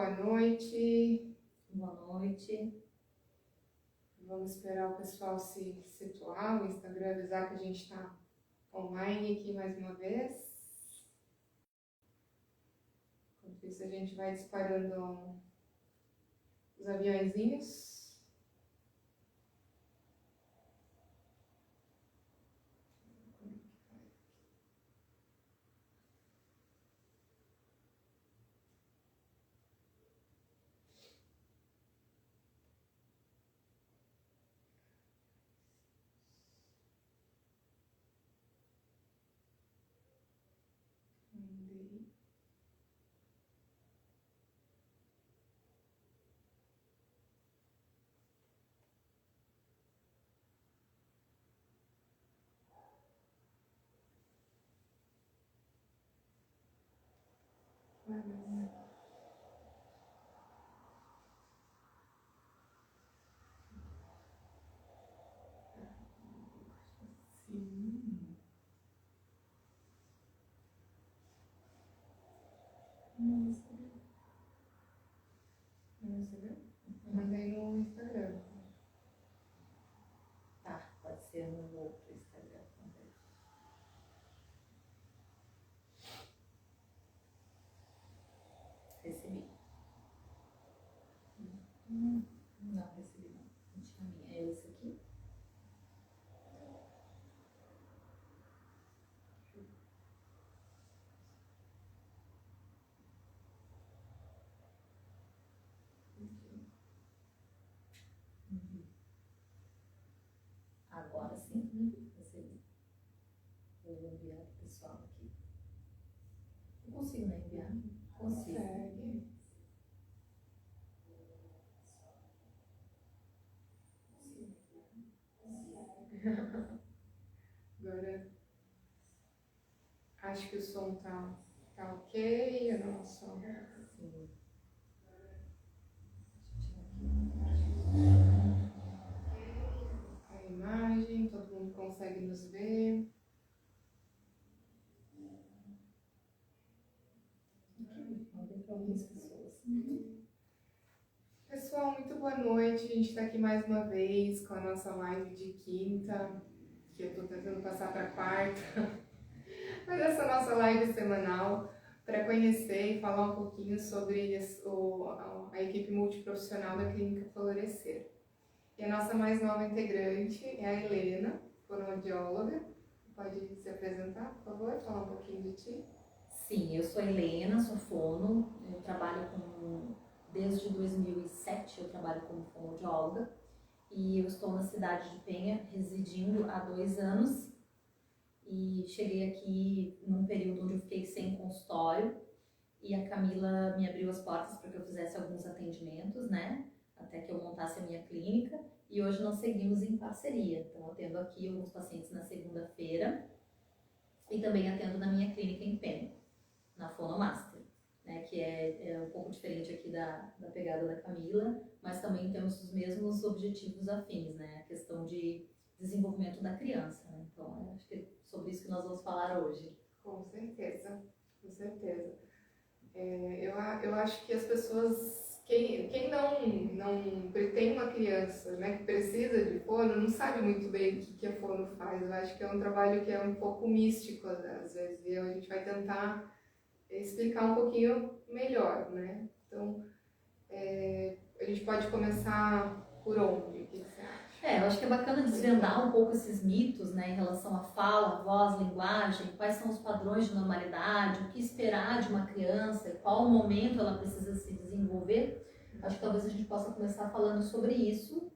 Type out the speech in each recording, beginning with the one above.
boa noite. Boa noite. Vamos esperar o pessoal se situar, o Instagram avisar que a gente está online aqui mais uma vez. Enquanto isso, a gente vai disparando os aviãozinhos. Mandei no Instagram. Tá, pode ser no outro Instagram também. Recebi. Não, recebi não. Não tinha a minha. É esse aqui? Agora sim, recebi. Eu vou enviar para o pessoal aqui. Eu consigo, né, enviar? Consigo. Consegue. Agora, acho que o som tá ok, o nosso som. Sim. A imagem, todo mundo consegue nos ver. Mandei para algumas pessoas. Pessoal, muito boa noite. A gente está aqui mais uma vez com a nossa live de quinta, que eu estou tentando passar para quarta. Mas essa nossa live semanal para conhecer e falar um pouquinho sobre a equipe multiprofissional da Clínica Florescer. E a nossa mais nova integrante é a Helena, fonoaudióloga. Pode se apresentar, por favor, falar um pouquinho de ti? Sim, eu sou Helena, sou fono, eu trabalho desde 2007 eu trabalho como fonoaudióloga e eu estou na cidade de Penha, residindo há 2 anos e cheguei aqui num período onde eu fiquei sem consultório e a Camila me abriu as portas para que eu fizesse alguns atendimentos, né, até que eu montasse a minha clínica e hoje nós seguimos em parceria, então eu atendo aqui alguns pacientes na segunda-feira e também atendo na minha clínica em Penha, na Fonomaster, né, que é um pouco diferente aqui da pegada da Camila, mas também temos os mesmos objetivos afins, né, a questão de desenvolvimento da criança, né? Então acho que é sobre isso que nós vamos falar hoje. Com certeza, com certeza. Eu acho que as pessoas, quem não tem uma criança, né, que precisa de fono, não sabe muito bem o que a fono faz. Eu acho que é um trabalho que é um pouco místico, às vezes, e a gente vai tentar explicar um pouquinho melhor, né? Então, a gente pode começar por onde? O que você acha? Eu acho que é bacana desvendar um pouco esses mitos, né, em relação à fala, voz, linguagem, quais são os padrões de normalidade, o que esperar de uma criança, qual momento ela precisa se desenvolver. Acho que talvez a gente possa começar falando sobre isso,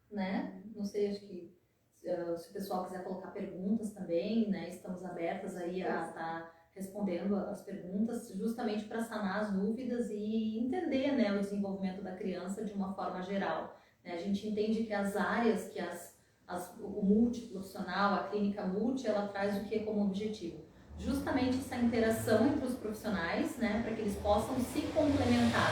né? Não sei, acho que se o pessoal quiser colocar perguntas também, né, estamos abertas aí a estar respondendo as perguntas, justamente para sanar as dúvidas e entender, né, o desenvolvimento da criança de uma forma geral. A gente entende que as áreas, que o multiprofissional, a clínica multi, ela traz o que como objetivo? Justamente essa interação entre os profissionais, né, para que eles possam se complementar.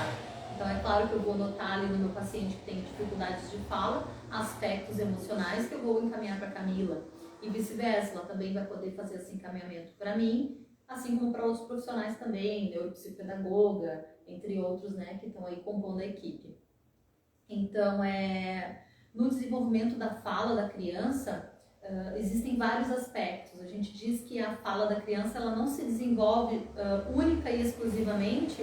Então é claro que eu vou notar ali no meu paciente que tem dificuldades de fala, aspectos emocionais que eu vou encaminhar para a Camila e vice-versa, ela também vai poder fazer esse encaminhamento para mim, assim como para outros profissionais também, neuropsicopedagoga, entre outros, né, que estão aí compondo a equipe. Então, no desenvolvimento da fala da criança, existem vários aspectos. A gente diz que a fala da criança ela não se desenvolve única e exclusivamente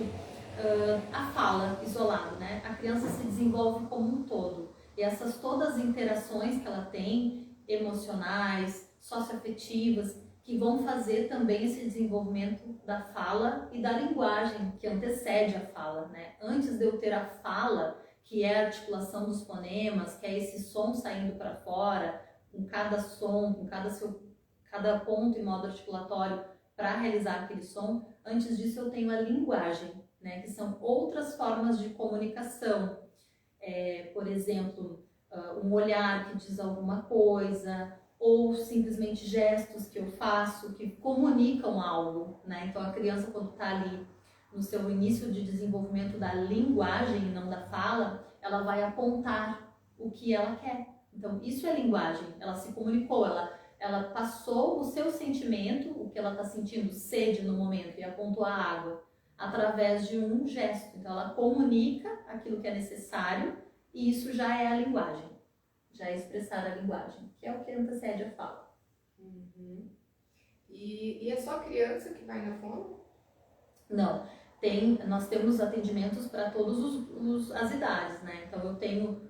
a fala isolada, né? A criança se desenvolve como um todo. E essas todas as interações que ela tem, emocionais, socioafetivas, que vão fazer também esse desenvolvimento da fala e da linguagem que antecede a fala, né? Antes de eu ter a fala, que é a articulação dos fonemas, que é esse som saindo para fora, com cada som, com cada ponto e modo articulatório para realizar aquele som, antes disso eu tenho a linguagem, né? Que são outras formas de comunicação. Por exemplo, um olhar que diz alguma coisa, ou simplesmente gestos que eu faço que comunicam algo, né? Então a criança quando está ali no seu início de desenvolvimento da linguagem e não da fala, ela vai apontar o que ela quer. Então isso é linguagem, ela se comunicou, ela passou o seu sentimento, o que ela está sentindo, sede no momento, e apontou a água, através de um gesto. Então ela comunica aquilo que é necessário e isso já é a linguagem. Já é expressar a linguagem, que é o que antecede a fala. Uhum. E é só a criança que vai na fono? Não, nós temos atendimentos para todas as idades, né? Então eu tenho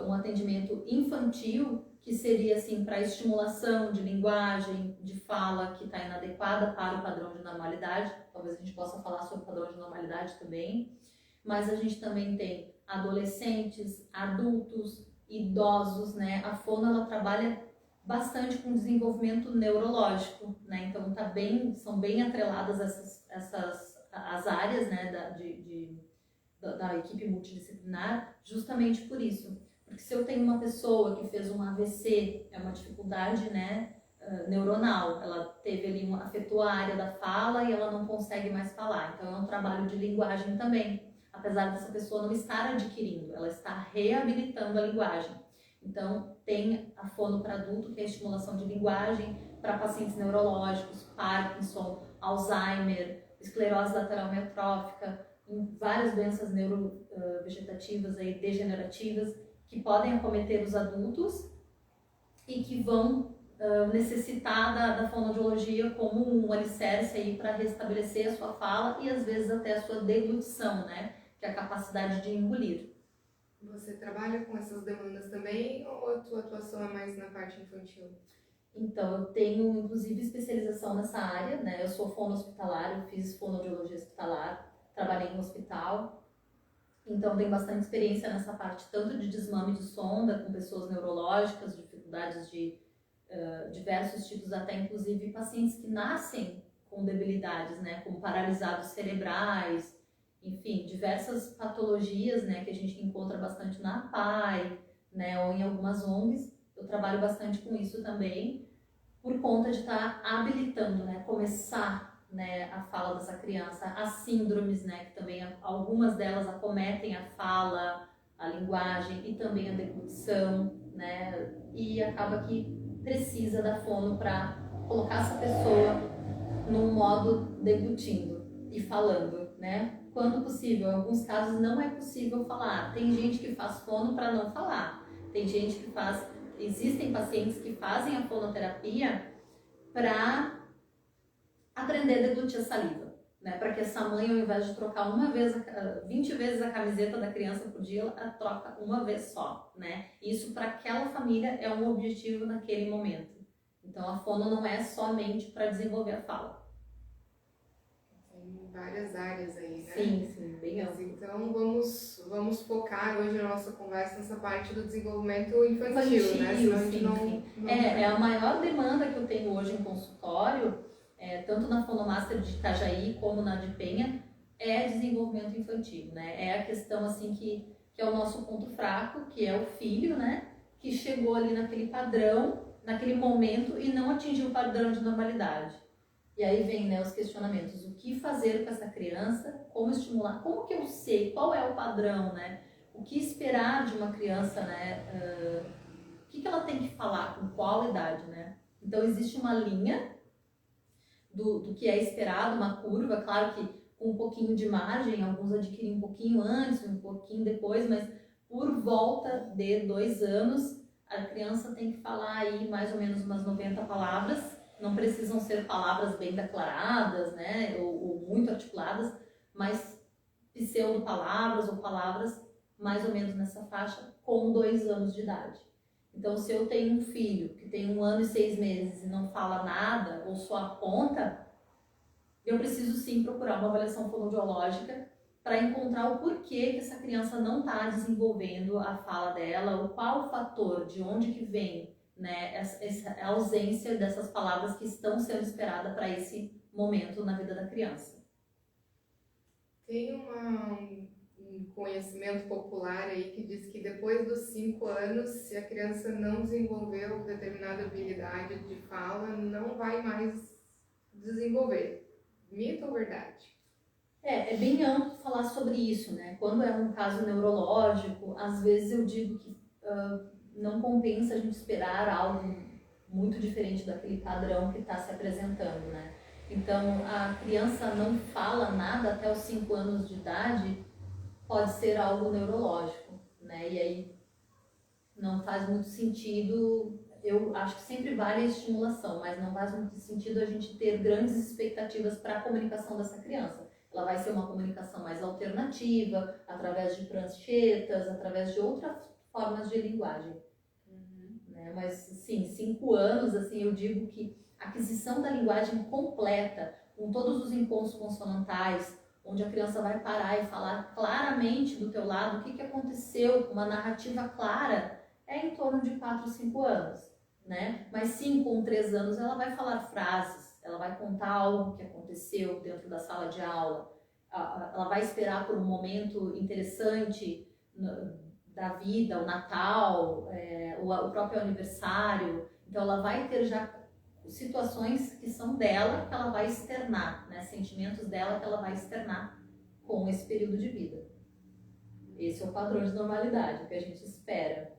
um atendimento infantil que seria assim para estimulação de linguagem, de fala que está inadequada para o padrão de normalidade. Talvez a gente possa falar sobre o padrão de normalidade também. Mas a gente também tem adolescentes, adultos, idosos, né? A fono ela trabalha bastante com desenvolvimento neurológico, né? Então são bem atreladas as áreas, né, da equipe multidisciplinar, justamente por isso. Porque se eu tenho uma pessoa que fez um AVC, é uma dificuldade, né, neuronal, ela teve ali, afetou a área da fala e ela não consegue mais falar. Então é um trabalho de linguagem também, apesar dessa pessoa não estar adquirindo, ela está reabilitando a linguagem. Então tem a fono para adulto, que é a estimulação de linguagem para pacientes neurológicos, Parkinson, Alzheimer, esclerose lateral amiotrófica, em várias doenças neurovegetativas aí, degenerativas, que podem acometer os adultos e que vão necessitar da fonoaudiologia como um alicerce aí para restabelecer a sua fala e às vezes até a sua deglutição, né? Que é a capacidade de engolir. Você trabalha com essas demandas também ou a tua atuação é mais na parte infantil? Então, eu tenho inclusive especialização nessa área, né? Eu sou fono hospitalar, eu fiz fonoaudiologia hospitalar, trabalhei em hospital, então tenho bastante experiência nessa parte, tanto de desmame de sonda com pessoas neurológicas, dificuldades de diversos tipos, até inclusive pacientes que nascem com debilidades, né? Como paralisados cerebrais, enfim, diversas patologias, né? Que a gente encontra bastante na APAE, né? Ou em algumas ONGs. Eu trabalho bastante com isso também, por conta de estar habilitando, né, começar, né, a fala dessa criança, as síndromes, né, que também algumas delas acometem a fala, a linguagem e também a deglutição, né, e acaba que precisa da fono para colocar essa pessoa num modo deglutindo e falando, né, quando possível. Em alguns casos não é possível falar. Tem gente que faz fono para não falar, tem gente que existem pacientes que fazem a fonoterapia para aprender a deglutir a saliva, né? Para que essa mãe, ao invés de trocar 20 vezes a camiseta da criança por dia, ela troca uma vez só, né? Isso para aquela família é um objetivo naquele momento. Então a fono não é somente para desenvolver a fala. Tem várias áreas aí, né? Sim, bem amplo. Então vamos focar hoje a nossa conversa nessa parte do desenvolvimento infantil, né? Senão a gente não... É a maior demanda que eu tenho hoje em consultório, tanto na Fonomaster de Itajaí como na de Penha, é desenvolvimento infantil, né? É a questão assim que é o nosso ponto fraco, que é o filho, né? Que chegou ali naquele padrão, naquele momento e não atingiu o padrão de normalidade. E aí vem, né, os questionamentos, o que fazer com essa criança, como estimular, como que eu sei, qual é o padrão, né? O que esperar de uma criança, né? O que ela tem que falar, com qual idade, né? Então existe uma linha, do que é esperado, uma curva, claro que com um pouquinho de margem, alguns adquirem um pouquinho antes, um pouquinho depois, mas por volta de 2 anos, a criança tem que falar aí mais ou menos umas 90 palavras, não precisam ser palavras bem declaradas, né, ou muito articuladas, mas pseudo-palavras ou palavras mais ou menos nessa faixa com 2 anos de idade. Então, se eu tenho um filho que tem 1 ano e 6 meses e não fala nada ou só aponta, eu preciso sim procurar uma avaliação fonoaudiológica para encontrar o porquê que essa criança não está desenvolvendo a fala dela, ou qual o fator, de onde que vem, né, essa ausência dessas palavras que estão sendo esperadas para esse momento na vida da criança. Tem um conhecimento popular aí que diz que depois dos 5 anos, se a criança não desenvolveu determinada habilidade de fala, não vai mais desenvolver. Mito ou verdade? É bem amplo falar sobre isso, né? Quando é um caso neurológico, às vezes eu digo que não compensa a gente esperar algo muito diferente daquele padrão que está se apresentando, né? Então, a criança não fala nada até os 5 anos de idade, pode ser algo neurológico, né? E aí não faz muito sentido, eu acho que sempre vale a estimulação, mas não faz muito sentido a gente ter grandes expectativas para a comunicação dessa criança. Ela vai ser uma comunicação mais alternativa, através de pranchetas, através de outras formas de linguagem. Né? Mas, sim, 5 anos, assim, eu digo que a aquisição da linguagem completa, com todos os encontros consonantais, onde a criança vai parar e falar claramente do teu lado o que aconteceu, com uma narrativa clara, é em torno de 4 ou 5 anos, né? Mas sim, com 3 anos ela vai falar frases, ela vai contar algo que aconteceu dentro da sala de aula, ela vai esperar por um momento interessante da vida, o Natal, o próprio aniversário. Então ela vai ter já situações que são dela, que ela vai externar, né? Sentimentos dela que ela vai externar com esse período de vida. Esse é o padrão de normalidade, o que a gente espera.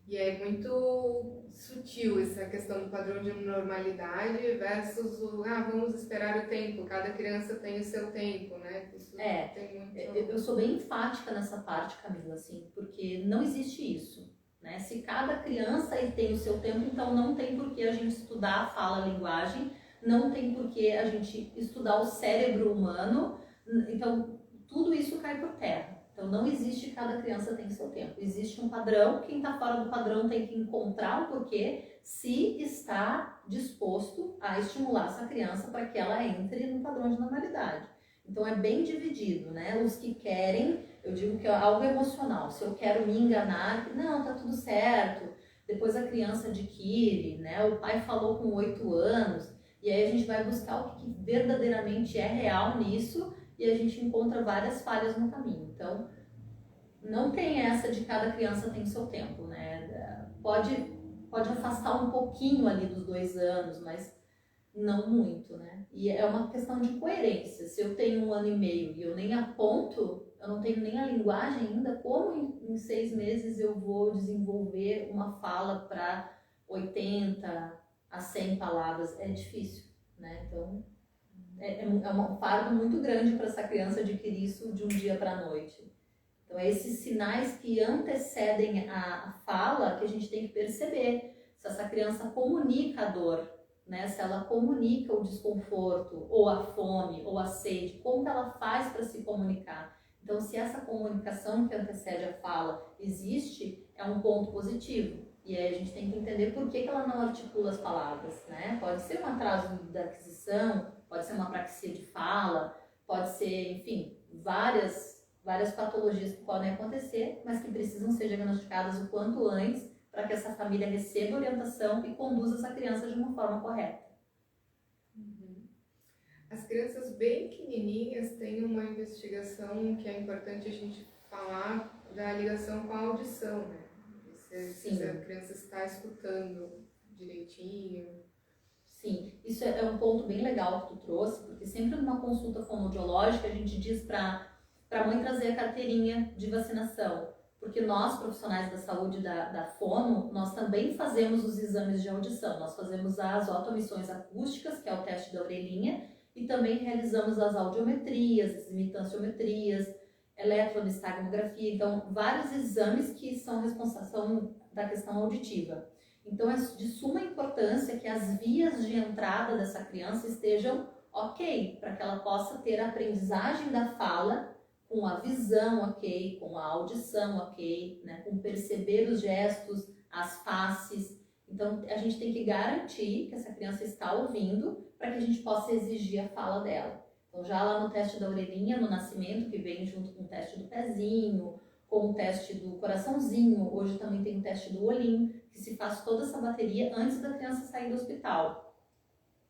E é muito sutil essa questão do padrão de normalidade versus vamos esperar o tempo, cada criança tem o seu tempo, né? Isso tem muito... Eu sou bem enfática nessa parte, Camila, assim, porque não existe isso, né? Se cada criança tem o seu tempo, então não tem por que a gente estudar a fala, a linguagem, não tem por que a gente estudar o cérebro humano, então tudo isso cai por terra. Então não existe cada criança tem seu tempo, existe um padrão, quem está fora do padrão tem que encontrar o porquê, se está disposto a estimular essa criança para que ela entre no padrão de normalidade. Então é bem dividido, né? Os que querem, eu digo que é algo emocional, se eu quero me enganar, não, tá tudo certo, depois a criança adquire, né? O pai falou com 8 anos, e aí a gente vai buscar o que verdadeiramente é real nisso, e a gente encontra várias falhas no caminho. Então, não tem essa de cada criança tem seu tempo, né? Pode afastar um pouquinho ali dos 2 anos, mas não muito, né? E é uma questão de coerência. Se eu tenho 1 ano e meio e eu nem aponto, eu não tenho nem a linguagem ainda, como em 6 meses eu vou desenvolver uma fala para 80 a 100 palavras? É difícil, né? Então, é um fardo muito grande para essa criança adquirir isso de um dia para a noite. Então, é esses sinais que antecedem a fala que a gente tem que perceber. Se essa criança comunica a dor, né? Se ela comunica o desconforto, ou a fome, ou a sede, como que ela faz para se comunicar. Então, se essa comunicação que antecede a fala existe, é um ponto positivo. E aí a gente tem que entender por que ela não articula as palavras, né? Pode ser um atraso da aquisição, pode ser uma apraxia de fala, pode ser, enfim, várias patologias que podem acontecer, mas que precisam ser diagnosticadas o quanto antes para que essa família receba orientação e conduza essa criança de uma forma correta. As crianças bem pequenininhas têm uma investigação que é importante a gente falar da ligação com a audição, né? Se a criança está escutando direitinho. Sim, isso é um ponto bem legal que tu trouxe, porque sempre numa consulta fonoaudiológica a gente diz para a mãe trazer a carteirinha de vacinação, porque nós, profissionais da saúde da fono, nós também fazemos os exames de audição. Nós fazemos as otoemissões acústicas, que é o teste da orelhinha, e também realizamos as audiometrias, as imitanciometrias, eletroanestesiografia, então vários exames que são responsáveis da questão auditiva. Então é de suma importância que as vias de entrada dessa criança estejam ok, para que ela possa ter a aprendizagem da fala com a visão ok, com a audição ok, né, com perceber os gestos, as faces. Então a gente tem que garantir que essa criança está ouvindo para que a gente possa exigir a fala dela. Então já lá no teste da orelhinha, no nascimento, que vem junto com o teste do pezinho, com o teste do coraçãozinho, hoje também tem o teste do olhinho, que se faz toda essa bateria antes da criança sair do hospital,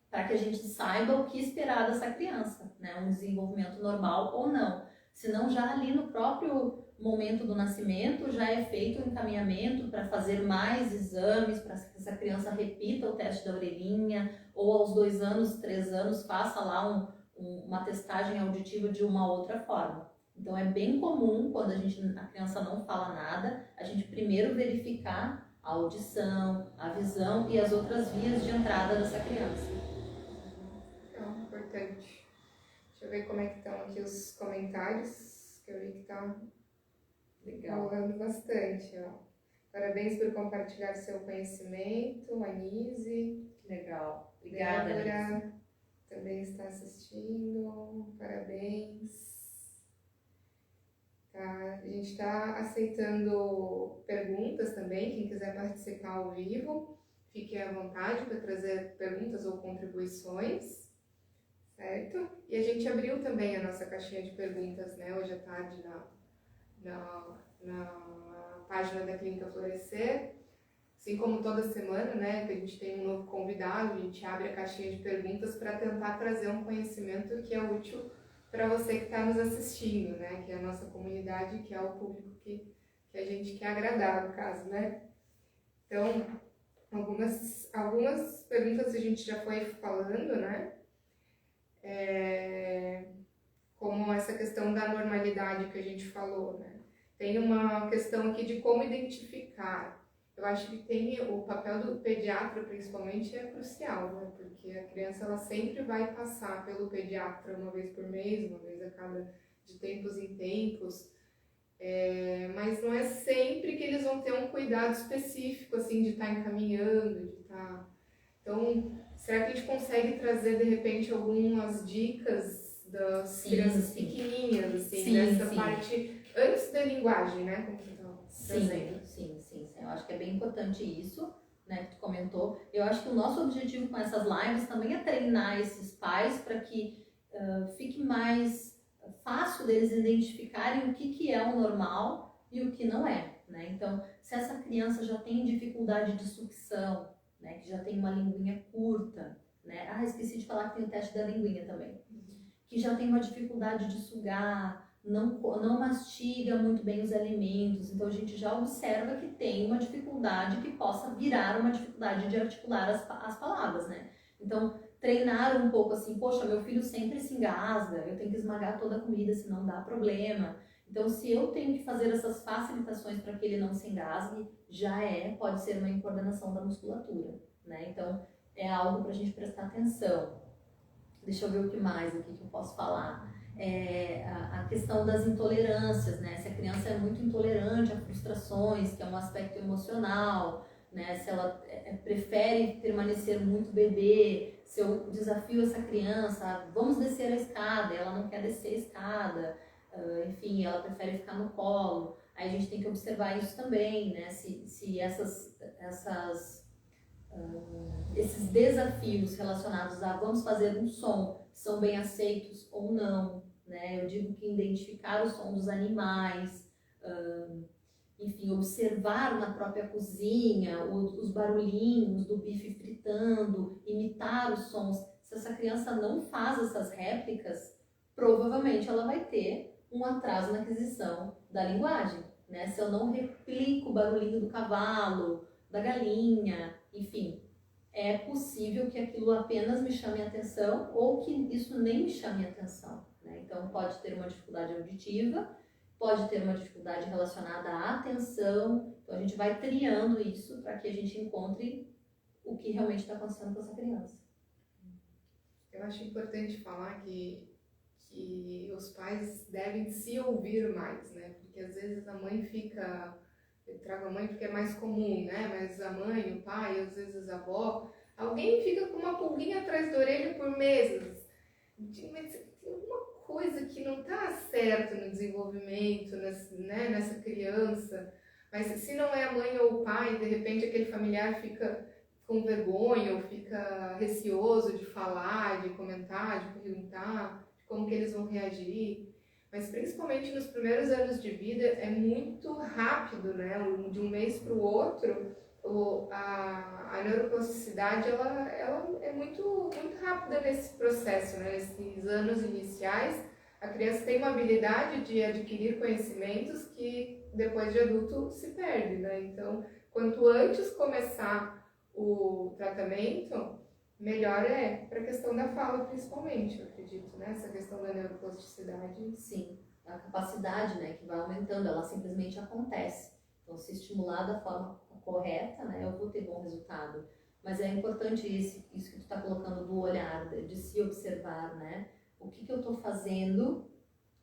para que a gente saiba o que esperar dessa criança, né? Um desenvolvimento normal ou não. Senão já ali no próprio momento do nascimento já é feito o encaminhamento para fazer mais exames, para que essa criança repita o teste da orelhinha, ou aos 2 anos, 3 anos, faça lá uma testagem auditiva de uma outra forma. Então é bem comum, quando a criança não fala nada, a gente primeiro verificar a audição, a visão e as outras vias de entrada dessa criança. Então, importante. Deixa eu ver como é que estão aqui os comentários, que eu vi que está rolando bastante. Ó. Parabéns por compartilhar seu conhecimento, Anise. Legal. Obrigada, Débora Anise. Também está assistindo. Parabéns. Tá, a gente está aceitando perguntas também. Quem quiser participar ao vivo, fique à vontade para trazer perguntas ou contribuições, certo? E a gente abriu também a nossa caixinha de perguntas, né, hoje à tarde na página da Clínica Florescer. Assim como toda semana, né, que a gente tem um novo convidado, a gente abre a caixinha de perguntas para tentar trazer um conhecimento que é útil para você que está nos assistindo, né? Que é a nossa comunidade, que é o público que a gente quer agradar, no caso, né? Então, algumas perguntas a gente já foi falando, né? Como essa questão da normalidade que a gente falou, né? Tem uma questão aqui de como identificar. Eu acho que tem o papel do pediatra, principalmente, é crucial, né? Porque a criança ela sempre vai passar pelo pediatra uma vez por mês, uma vez a cada de tempos em tempos, mas não é sempre que eles vão ter um cuidado específico, assim, de estar encaminhando, de estar... Então, será que a gente consegue trazer, de repente, algumas dicas das crianças pequenininhas, assim, dessa parte antes da linguagem, né? Como você estava trazendo. Sim. Eu acho que é bem importante isso, né, que tu comentou. Eu acho que o nosso objetivo com essas lives também é treinar esses pais para que fique mais fácil deles identificarem o que é o normal e o que não é, né? Então, se essa criança já tem dificuldade de sucção, né, que já tem uma linguinha curta, né? Esqueci de falar que tem o teste da linguinha também. Que já tem uma dificuldade de sugar, não mastiga muito bem os alimentos, então a gente já observa que tem uma dificuldade que possa virar uma dificuldade de articular as palavras, né? Então, treinar um pouco assim, poxa, meu filho sempre se engasga, eu tenho que esmagar toda a comida, senão dá problema. Então, se eu tenho que fazer essas facilitações para que ele não se engasgue, pode ser uma incoordenação da musculatura, né? Então, é algo para a gente prestar atenção. Deixa eu ver o que mais aqui que eu posso falar. A questão das intolerâncias, né? Se a criança é muito intolerante a frustrações, que é um aspecto emocional, né? Se ela prefere permanecer muito bebê, se eu desafio essa criança, vamos descer a escada, ela não quer descer a escada, enfim, ela prefere ficar no colo. Aí a gente tem que observar isso também, né? Se esses desafios relacionados a vamos fazer um som são bem aceitos ou não, né? Eu digo que identificar o som dos animais, enfim, observar na própria cozinha os barulhinhos do bife fritando, imitar os sons. Se essa criança não faz essas réplicas, provavelmente ela vai ter um atraso na aquisição da linguagem, né? Se eu não replico o barulhinho do cavalo, da galinha, enfim, é possível que aquilo apenas me chame a atenção ou que isso nem me chame a atenção, né? Então pode ter uma dificuldade auditiva pode ter uma dificuldade relacionada à atenção. Então a gente vai triando isso para que a gente encontre o que realmente está acontecendo com essa criança. Eu acho importante falar que os pais devem se ouvir mais, né? Porque às vezes a mãe fica, eu trago a mãe porque é mais comum, né? Mas a mãe, o pai, às vezes a avó, alguém fica com uma pulguinha atrás da orelha por meses. Mas tem alguma coisa que não está certo no desenvolvimento, nessa criança. Mas se não é a mãe ou o pai, de repente aquele familiar fica com vergonha ou fica receoso de falar, de comentar, de perguntar, de como que eles vão reagir. Mas principalmente nos primeiros anos de vida é muito rápido, né? De um mês para o outro, a neuroplasticidade ela é muito rápida nesse processo, né? Nesses anos iniciais, a criança tem uma habilidade de adquirir conhecimentos que depois de adulto se perde, né? Então, quanto antes começar o tratamento, melhor é para a questão da fala, principalmente, eu acredito, né? Essa questão da neuroplasticidade. Sim, a capacidade, né, que vai aumentando, ela simplesmente acontece. Então, se estimular da forma correta, né, eu vou ter bom resultado. Mas é importante isso que tu está colocando do olhar, de se observar, né? O que eu estou fazendo,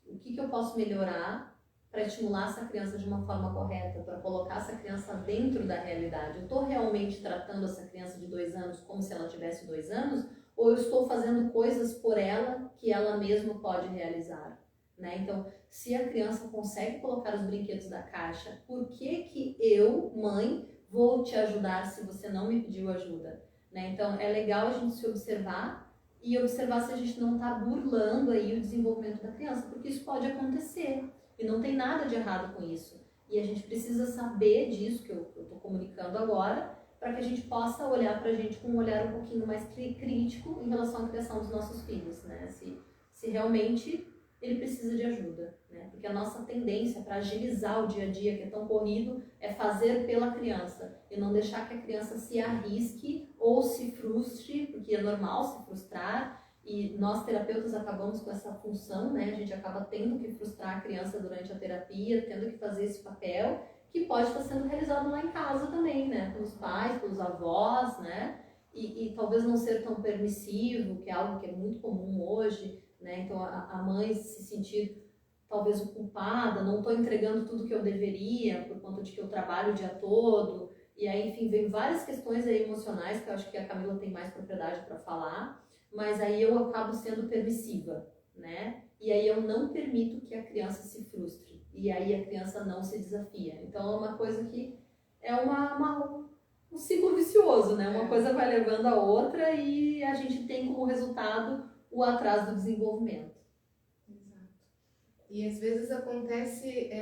o que eu posso melhorar para estimular essa criança de uma forma correta, para colocar essa criança dentro da realidade. Eu estou realmente tratando essa criança de 2 anos como se ela tivesse 2 anos, ou eu estou fazendo coisas por ela que ela mesma pode realizar, né? Então, se a criança consegue colocar os brinquedos da caixa, por que eu, mãe, vou te ajudar se você não me pediu ajuda, né? Então, é legal a gente se observar e observar se a gente não está burlando aí o desenvolvimento da criança, porque isso pode acontecer. E não tem nada de errado com isso. E a gente precisa saber disso que eu estou comunicando agora, para que a gente possa olhar para a gente com um olhar um pouquinho mais crítico em relação à criação dos nossos filhos, né? Se realmente ele precisa de ajuda, né? Porque a nossa tendência para agilizar o dia a dia, que é tão corrido, é fazer pela criança e não deixar que a criança se arrisque ou se frustre, porque é normal se frustrar. E nós terapeutas acabamos com essa função, né? A gente acaba tendo que frustrar a criança durante a terapia, tendo que fazer esse papel, que pode estar sendo realizado lá em casa também, né? Pelos pais, pelos avós, né? E talvez não ser tão permissivo, que é algo que é muito comum hoje, né? Então a mãe se sentir talvez culpada, não estou entregando tudo que eu deveria por conta de que eu trabalho o dia todo. E aí, enfim, vem várias questões aí emocionais que eu acho que a Camila tem mais propriedade para falar. Mas aí eu acabo sendo permissiva, né? E aí eu não permito que a criança se frustre. E aí a criança não se desafia. Então é uma coisa que é um ciclo vicioso, né? Uma coisa vai levando a outra e a gente tem como resultado o atraso do desenvolvimento. Exato. E às vezes acontece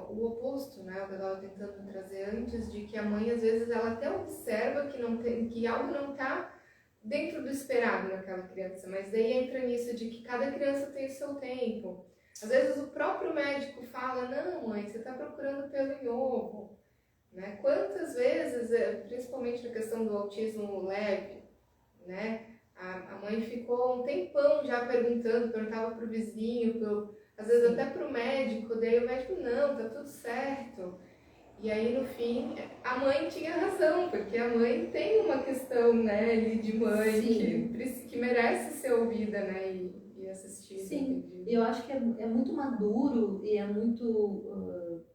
o oposto, né? O que eu estava tentando trazer antes, de que a mãe, às vezes, ela até observa que algo não está dentro do esperado naquela criança, mas daí entra nisso de que cada criança tem o seu tempo. Às vezes o próprio médico fala, não mãe, você está procurando pelo em ovo, né? Quantas vezes, principalmente na questão do autismo leve, né? A mãe ficou um tempão já perguntava para o vizinho, às vezes até para o médico, daí o médico, não, tá tudo certo. E aí, no fim, a mãe tinha razão, porque a mãe tem uma questão, né, de mãe que merece ser ouvida, né, e assistida. Sim, eu acho que é muito maduro e é muito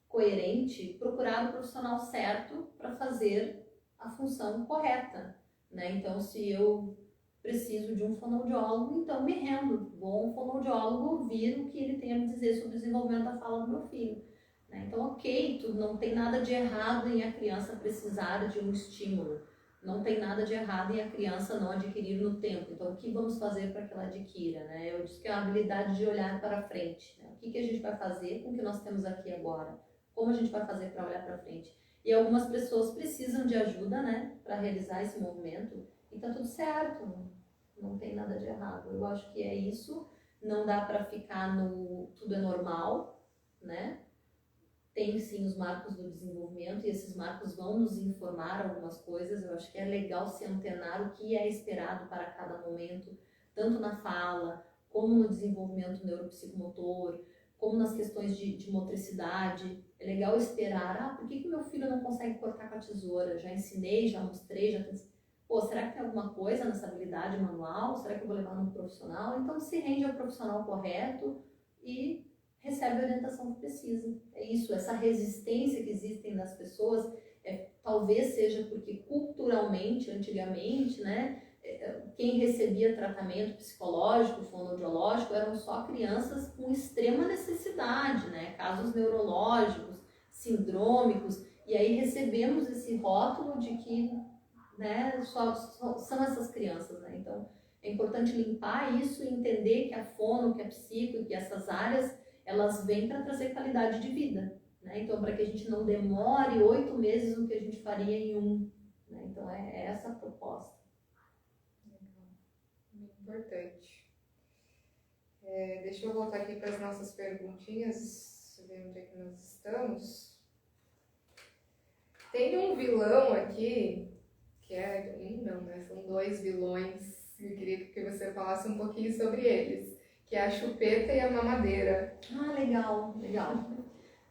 coerente procurar o profissional certo para fazer a função correta, né? Então, se eu preciso de um fonoaudiólogo, então me rendo, vou a um fonoaudiólogo ouvir o que ele tem a me dizer sobre o desenvolvimento da fala do meu filho. Então, ok, não tem nada de errado em a criança precisar de um estímulo, não tem nada de errado em a criança não adquirir no tempo. Então, o que vamos fazer para que ela adquira, né? Eu disse que é a habilidade de olhar para frente, né? O que a gente vai fazer com o que nós temos aqui agora? Como a gente vai fazer para olhar para frente? E algumas pessoas precisam de ajuda, né, para realizar esse movimento, e tá tudo certo, não tem nada de errado. Eu acho que é isso, não dá para ficar no tudo é normal, né? Tem sim os marcos do desenvolvimento e esses marcos vão nos informar algumas coisas. Eu acho que é legal se antenar o que é esperado para cada momento, tanto na fala, como no desenvolvimento neuropsicomotor, como nas questões de motricidade. É legal esperar, por que meu filho não consegue cortar com a tesoura? Já ensinei, já mostrei, Pô, será que tem alguma coisa nessa habilidade manual? Será que eu vou levar num profissional? Então se rende ao profissional correto e recebe a orientação que precisa. É isso, essa resistência que existem nas pessoas, talvez seja porque culturalmente, antigamente, né, quem recebia tratamento psicológico, fonoaudiológico, eram só crianças com extrema necessidade, né, casos neurológicos, sindrômicos, e aí recebemos esse rótulo de que, né, só são essas crianças, né, então é importante limpar isso e entender que a fono, que a psico, que essas áreas, elas vêm para trazer qualidade de vida, né? Então, para que a gente não demore 8 meses o que a gente faria em um, né? Então, é essa a proposta. Muito importante. Deixa eu voltar aqui para as nossas perguntinhas, ver onde é que nós estamos. Tem um vilão aqui, que não, né? São 2 vilões. Eu queria que você falasse um pouquinho sobre eles, que é a chupeta e a mamadeira. Ah, legal, legal.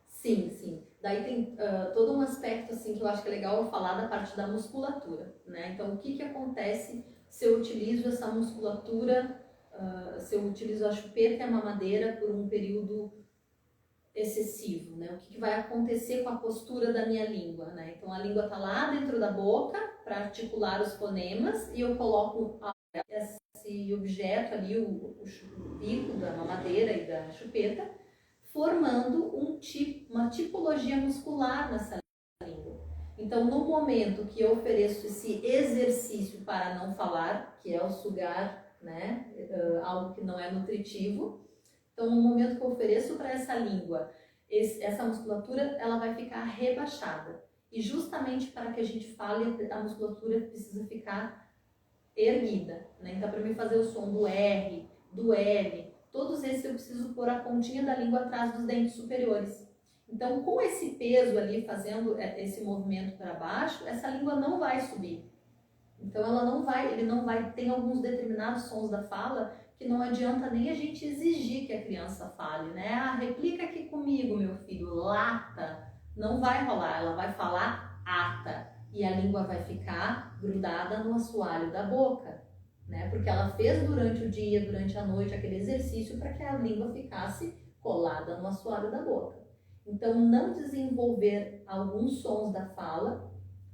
Sim. Daí tem todo um aspecto assim que eu acho que é legal eu falar da parte da musculatura, né? Então, o que acontece se eu utilizo essa musculatura, se eu utilizo a chupeta e a mamadeira por um período excessivo, né? O que vai acontecer com a postura da minha língua, né? Então, a língua está lá dentro da boca para articular os fonemas e eu coloco esse objeto ali, o bico da mamadeira e da chupeta, formando uma tipologia muscular nessa língua. Então, no momento que eu ofereço esse exercício para não falar, que é o sugar, né, algo que não é nutritivo, então, no momento que eu ofereço para essa língua, essa musculatura, ela vai ficar rebaixada. E justamente para que a gente fale, a musculatura precisa ficar erguida, né? Então, para mim fazer o som do R, do L, todos esses eu preciso pôr a pontinha da língua atrás dos dentes superiores. Então, com esse peso ali, fazendo esse movimento para baixo, essa língua não vai subir. Então, ele não vai, tem alguns determinados sons da fala que não adianta nem a gente exigir que a criança fale, né? Replica aqui comigo, meu filho, lata. Não vai rolar, ela vai falar ata. E a língua vai ficar grudada no assoalho da boca, né? Porque ela fez durante o dia, durante a noite, aquele exercício para que a língua ficasse colada no assoalho da boca. Então, não desenvolver alguns sons da fala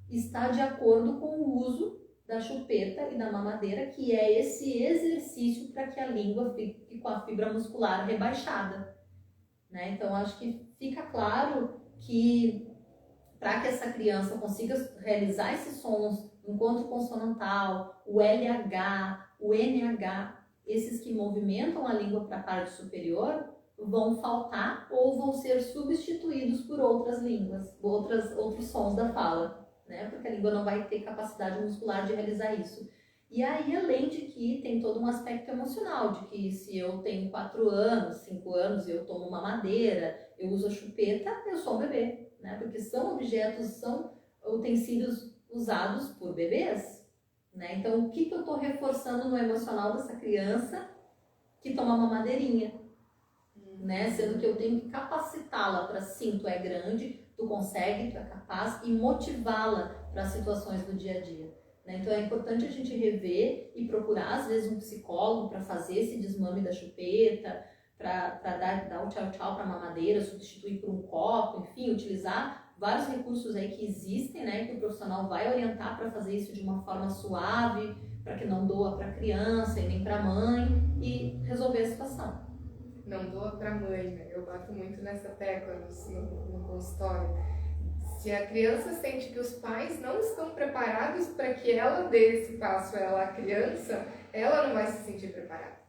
está de acordo com o uso da chupeta e da mamadeira, que é esse exercício para que a língua fique com a fibra muscular rebaixada, né? Então, acho que fica claro que para que essa criança consiga realizar esses sons, encontro consonantal, o LH, o NH, esses que movimentam a língua para a parte superior, vão faltar ou vão ser substituídos por outras línguas, outros sons da fala, né? Porque a língua não vai ter capacidade muscular de realizar isso. E aí, além de que tem todo um aspecto emocional, de que se eu tenho 4 anos, 5 anos e eu tomo uma madeira, eu uso a chupeta, eu sou um bebê, né? Porque são objetos, são utensílios usados por bebês, né? Então, o que eu estou reforçando no emocional dessa criança que toma uma madeirinha, né? Sendo que eu tenho que capacitá-la para sim, tu é grande, tu consegue, tu é capaz, e motivá-la para as situações do dia a dia. Né? Então é importante a gente rever e procurar às vezes um psicólogo para fazer esse desmame da chupeta, para dar o tchau-tchau para a mamadeira, substituir por um copo, enfim, utilizar vários recursos aí que existem, né, que o profissional vai orientar para fazer isso de uma forma suave, para que não doa para a criança e nem para a mãe, e resolver a situação. Não doa para a mãe, né? Eu bato muito nessa tecla no consultório. Se a criança sente que os pais não estão preparados para que ela dê esse passo, ela, a criança, ela não vai se sentir preparada.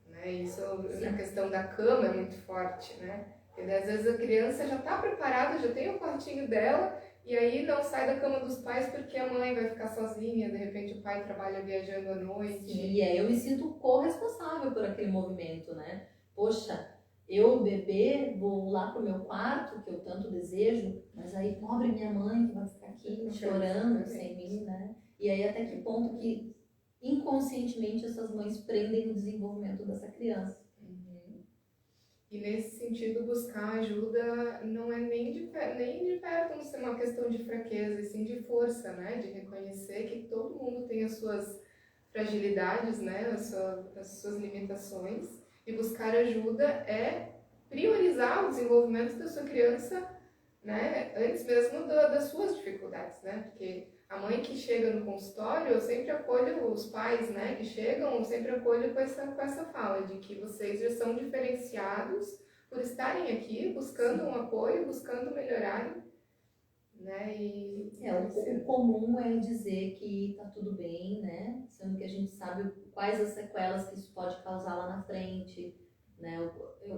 Né? Isso, a questão da cama é muito forte, né? Porque às vezes a criança já está preparada, já tem o quartinho dela, e aí não sai da cama dos pais porque a mãe vai ficar sozinha, de repente o pai trabalha viajando à noite. Sim, e aí eu me sinto corresponsável por aquele movimento, né? Poxa, eu, bebê, vou lá pro meu quarto, que eu tanto desejo, mas aí pobre minha mãe que vai ficar aqui chorando sem mim, né? E aí até que ponto que inconscientemente essas mães prendem o desenvolvimento dessa criança. Uhum. E nesse sentido, buscar ajuda não é nem de perto não ser uma questão de fraqueza, e sim de força, né? De reconhecer que todo mundo tem as suas fragilidades, né? As suas limitações. E buscar ajuda é priorizar o desenvolvimento da sua criança, né? Antes mesmo das suas dificuldades, né? Porque a mãe que chega no consultório, eu sempre acolho os pais, né, que chegam, eu sempre acolho com essa fala de que vocês já são diferenciados por estarem aqui, buscando um apoio, buscando melhorarem, né, o comum é dizer que tá tudo bem, né, sendo que a gente sabe quais as sequelas que isso pode causar lá na frente, né,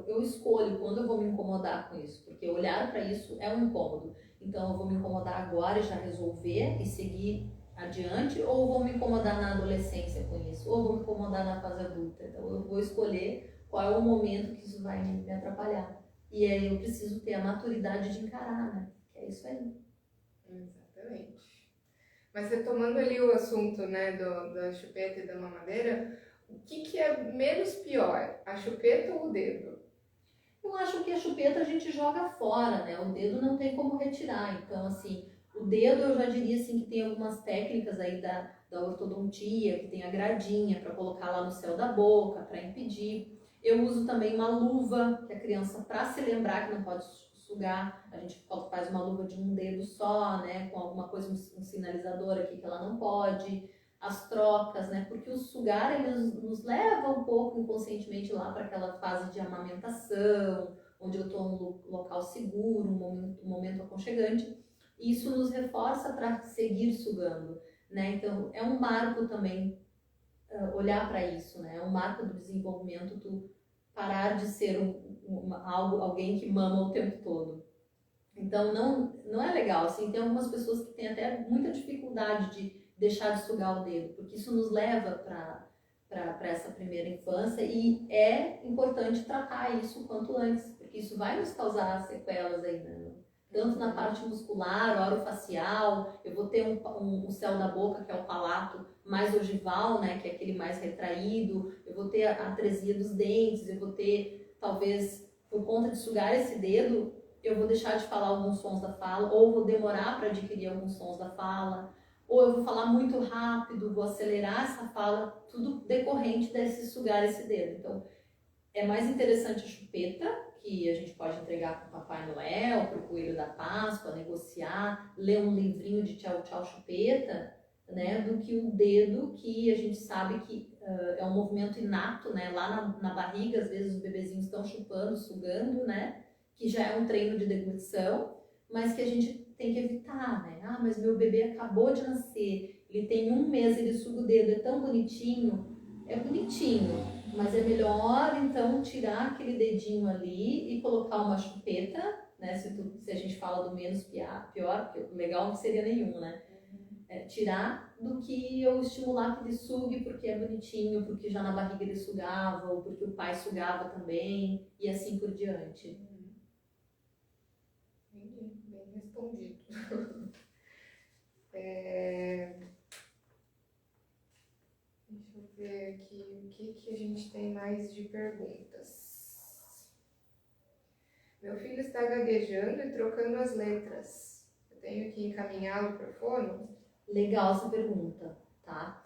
eu escolho quando eu vou me incomodar com isso, porque olhar para isso é um incômodo. Então, eu vou me incomodar agora e já resolver e seguir adiante, ou vou me incomodar na adolescência com isso, ou vou me incomodar na fase adulta. Então, eu vou escolher qual é o momento que isso vai me atrapalhar. E aí eu preciso ter a maturidade de encarar, né? Que é isso aí. Exatamente. Mas retomando ali o assunto, né, da chupeta e da mamadeira, o que é menos pior, a chupeta ou o dedo? Eu acho que a chupeta a gente joga fora, né? O dedo não tem como retirar. Então, assim, o dedo eu já diria assim que tem algumas técnicas aí da ortodontia, que tem a gradinha para colocar lá no céu da boca, para impedir. Eu uso também uma luva, que a criança, para se lembrar que não pode sugar, a gente faz uma luva de um dedo só, né? Com alguma coisa, um sinalizador aqui que ela não pode. As trocas, né? Porque o sugar ele nos leva um pouco inconscientemente lá para aquela fase de amamentação, onde eu estou num local seguro, um momento aconchegante. E isso nos reforça para seguir sugando, né? Então é um marco também olhar para isso, né? É um marco do desenvolvimento tu parar de ser alguém que mama o tempo todo. Então não é legal, assim, tem algumas pessoas que têm até muita dificuldade de deixar de sugar o dedo, porque isso nos leva para essa primeira infância e é importante tratar isso quanto antes, porque isso vai nos causar sequelas aí, né? Tanto na parte muscular, orofacial, eu vou ter um céu da boca, que é o palato mais ogival, né, que é aquele mais retraído, eu vou ter a atresia dos dentes, eu vou ter, talvez, por conta de sugar esse dedo, eu vou deixar de falar alguns sons da fala, ou vou demorar para adquirir alguns sons da fala, ou eu vou falar muito rápido, vou acelerar essa fala, tudo decorrente desse sugar esse dedo. Então, é mais interessante a chupeta, que a gente pode entregar para o Papai Noel, para o Coelho da Páscoa, negociar, ler um livrinho de tchau, tchau, chupeta, né, do que o dedo, que a gente sabe que é um movimento inato, né, lá na barriga, às vezes os bebezinhos estão chupando, sugando, né, que já é um treino de deglutição, mas que a gente tem que evitar, né? Ah, mas meu bebê acabou de nascer, ele tem 1 mês, ele suga o dedo, é tão bonitinho. É bonitinho, mas é melhor então tirar aquele dedinho ali e colocar uma chupeta, né? Se a gente fala do menos pior, porque o legal não seria nenhum, né? Tirar do que eu estimular que ele sugue porque é bonitinho, porque já na barriga ele sugava, ou porque o pai sugava também, e assim por diante. Bem respondido. Deixa eu ver aqui o que a gente tem mais de perguntas. Meu filho está gaguejando e trocando as letras. Eu tenho que encaminhá-lo para o fono? Legal essa pergunta, tá?